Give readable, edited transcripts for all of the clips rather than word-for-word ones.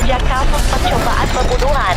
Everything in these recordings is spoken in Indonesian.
Jaka percobaan pembunuhan.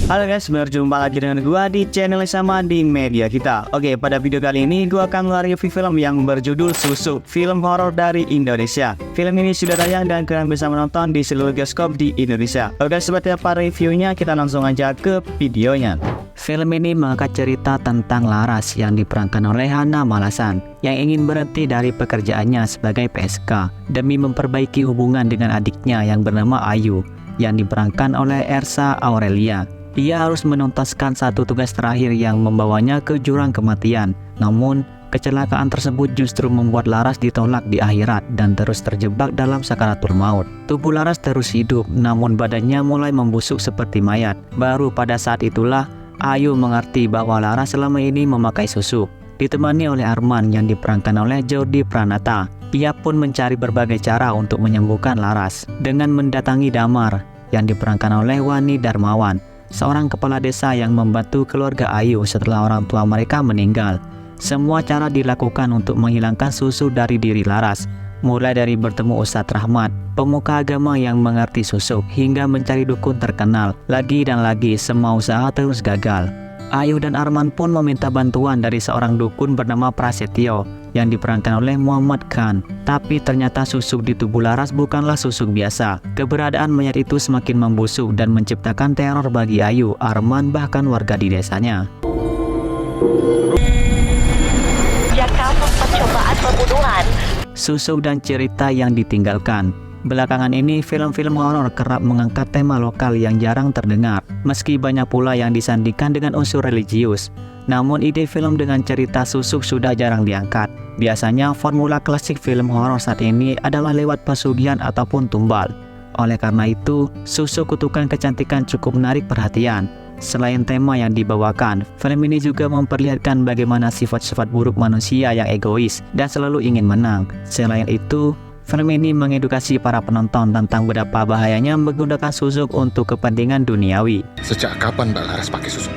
Halo guys, berjumpa lagi dengan gua di channel yang sama di media kita. Oke, pada video kali ini gua akan nge-review film yang berjudul Susuk, film horor dari Indonesia. Film ini sudah tayang dan kalian bisa menonton di seluruh bioskop di Indonesia. Oke, seperti apa reviewnya, kita langsung aja ke videonya. Film ini mengangkat cerita tentang Laras yang diperankan oleh Hana Malasan yang ingin berhenti dari pekerjaannya sebagai PSK demi memperbaiki hubungan dengan adiknya yang bernama Ayu yang diperankan oleh Ersa Aurelia. Ia harus menuntaskan satu tugas terakhir yang membawanya ke jurang kematian. Namun, kecelakaan tersebut justru membuat Laras ditolak di akhirat dan terus terjebak dalam sakaratul maut. Tubuh Laras terus hidup, namun badannya mulai membusuk seperti mayat. Baru pada saat itulah, Ayu mengerti bahwa Laras selama ini memakai susuk. Ditemani oleh Arman yang diperankan oleh Jordi Pranata. Ia pun mencari berbagai cara untuk menyembuhkan Laras dengan mendatangi Damar yang diperankan oleh Wani Darmawan, seorang kepala desa yang membantu keluarga Ayu setelah orang tua mereka meninggal. Semua cara dilakukan untuk menghilangkan susuk dari diri Laras, mulai dari bertemu Ustadz Rahmat, pemuka agama yang mengerti susuk, hingga mencari dukun terkenal. Lagi dan lagi, semua usaha terus gagal. Ayu dan Arman pun meminta bantuan dari seorang dukun bernama Prasetyo yang diperankan oleh Muhammad Khan. Tapi ternyata susuk di tubuh Laras bukanlah susuk biasa. Keberadaan mayat itu semakin membusuk dan menciptakan teror bagi Ayu, Arman, bahkan warga di desanya. Jaka percobaan pembunuhan. Susuk dan cerita yang ditinggalkan. Belakangan ini, film-film horor kerap mengangkat tema lokal yang jarang terdengar, meski banyak pula yang disandingkan dengan unsur religius. Namun ide film dengan cerita susuk sudah jarang diangkat. Biasanya formula klasik film horor saat ini adalah lewat pesugihan ataupun tumbal. Oleh karena itu, Susuk Kutukan Kecantikan cukup menarik perhatian. Selain tema yang dibawakan, film ini juga memperlihatkan bagaimana sifat-sifat buruk manusia yang egois dan selalu ingin menang. Selain itu, film ini mengedukasi para penonton tentang betapa bahayanya menggunakan susuk untuk kepentingan duniawi. Sejak kapan Mbak Laras pakai susuk?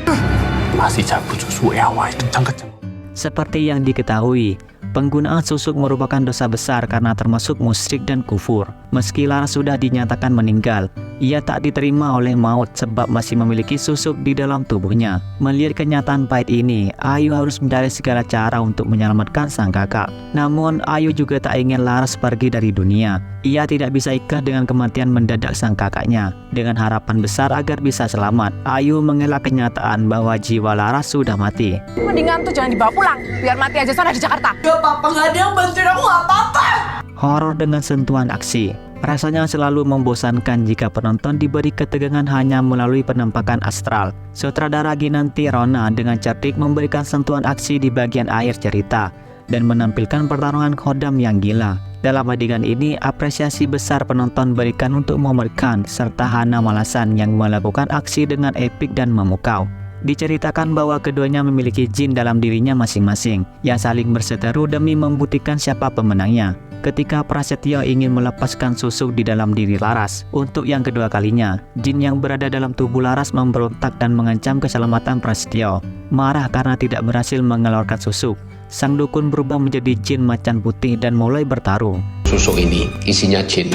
masih cabut susu kencang-kencang. Seperti yang diketahui, penggunaan susuk merupakan dosa besar karena termasuk musyrik dan kufur. Meski Laras sudah dinyatakan meninggal, ia tak diterima oleh maut sebab masih memiliki susuk di dalam tubuhnya. Melihat kenyataan pahit ini, Ayu harus mencari segala cara untuk menyelamatkan sang kakak. Namun, Ayu juga tak ingin Laras pergi dari dunia. Ia tidak bisa ikhlas dengan kematian mendadak sang kakaknya. Dengan harapan besar agar bisa selamat, Ayu mengelak kenyataan bahwa jiwa Laras sudah mati. Mendingan tuh jangan dibawa pulang, biar mati aja sana di Jakarta. Gak apa-apa, gak ada yang bantuin aku, gak apa-apa. Horor dengan sentuhan aksi. Rasanya selalu membosankan jika penonton diberi ketegangan hanya melalui penampakan astral. Sutradara Ginanti Rona dengan cerdik memberikan sentuhan aksi di bagian akhir cerita dan menampilkan pertarungan khodam yang gila. Dalam adegan ini, apresiasi besar penonton berikan untuk Muhammad Khan serta Hana Malasan yang melakukan aksi dengan epik dan memukau. Diceritakan bahwa keduanya memiliki jin dalam dirinya masing-masing yang saling berseteru demi membuktikan siapa pemenangnya. Ketika Prasetyo ingin melepaskan susuk di dalam diri Laras untuk yang kedua kalinya, jin yang berada dalam tubuh Laras memberontak dan mengancam keselamatan Prasetyo. Marah karena tidak berhasil mengeluarkan susuk, sang dukun berubah menjadi jin macan putih dan mulai bertarung. Susuk ini isinya jin.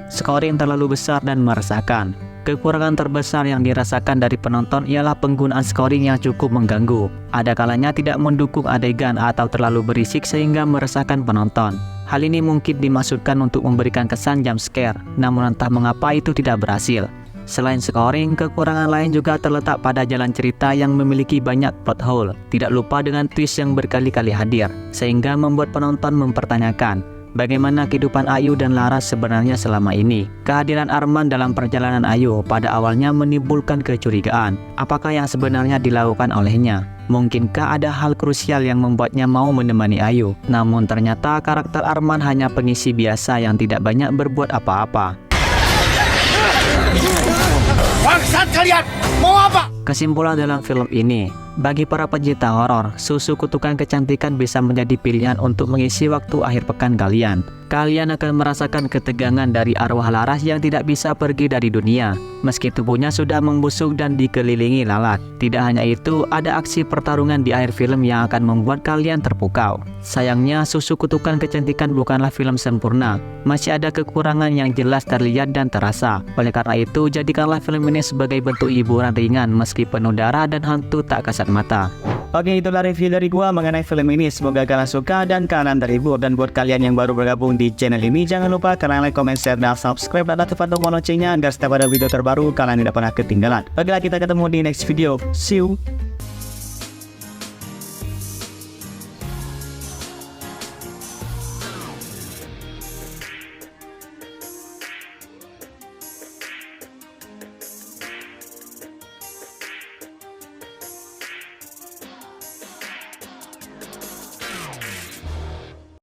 Scoring terlalu besar dan meresahkan. Kekurangan terbesar yang dirasakan dari penonton ialah penggunaan scoring yang cukup mengganggu. Ada kalanya tidak mendukung adegan atau terlalu berisik sehingga meresahkan penonton. Hal ini mungkin dimaksudkan untuk memberikan kesan jump scare, namun entah mengapa itu tidak berhasil. Selain scoring, kekurangan lain juga terletak pada jalan cerita yang memiliki banyak plot hole. Tidak lupa dengan twist yang berkali-kali hadir, sehingga membuat penonton mempertanyakan bagaimana kehidupan Ayu dan Laras sebenarnya selama ini. Kehadiran Arman dalam perjalanan Ayu pada awalnya menimbulkan kecurigaan. Apakah yang sebenarnya dilakukan olehnya? Mungkinkah ada hal krusial yang membuatnya mau menemani Ayu? Namun ternyata karakter Arman hanya pengisi biasa yang tidak banyak berbuat apa-apa. Bangsat kalian! Mau apa? Kesimpulan dalam film ini, bagi para pencinta horor, Susuk Kutukan Kecantikan bisa menjadi pilihan untuk mengisi waktu akhir pekan kalian. kalian akan merasakan ketegangan dari arwah Laras yang tidak bisa pergi dari dunia. Meski tubuhnya sudah membusuk dan dikelilingi lalat. Tidak hanya itu, ada aksi pertarungan di akhir film yang akan membuat kalian terpukau. Sayangnya, Susu Kutukan Kecantikan bukanlah film sempurna. Masih ada kekurangan yang jelas terlihat dan terasa. Oleh karena itu, jadikanlah film ini sebagai bentuk hiburan ringan meski penuh darah dan hantu tak kasat mata. Oke, itulah review dari gua mengenai film ini. Semoga kalian suka dan kalian terhibur. Dan buat kalian yang baru bergabung di channel ini, jangan lupa kalian like, comment, share, dan subscribe, dan aktifkan tombol loncengnya agar setiap ada video terbaru kalian tidak pernah ketinggalan. Oke, kita ketemu di next video. See you.